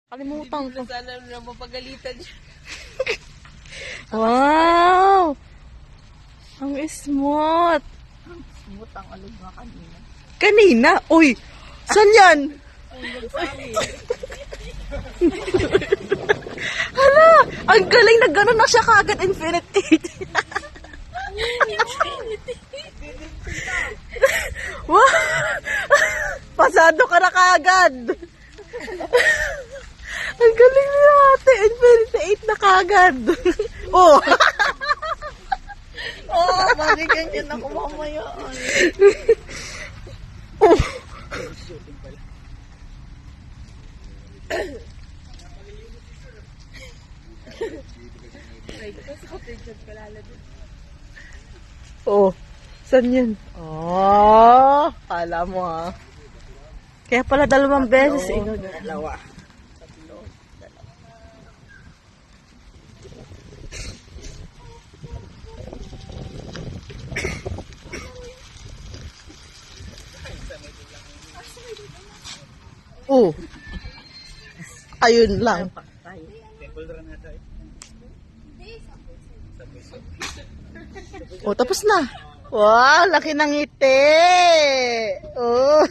Kalimutan ko. Sana na mapagalitan siya. Wow! Ang smooth. Smooth ang alog nga kanina. Kanina? Uy! Saan yan? Hala! Ang galing na gano'n na siya kagad Infinite 8. Wow! Pasado ka na kagad. Ang galing niya ate. Infinite 8 na kagad. Oh! Oh, bakit ganyan ako mamaya? Oh! Oh, saan yun? Oh, kala mo ha. Kaya pala 2 beses eh. Dalawa. Oh. Ayun lang. Oh, tapos na. Wow, laki ng ngiti. Oh.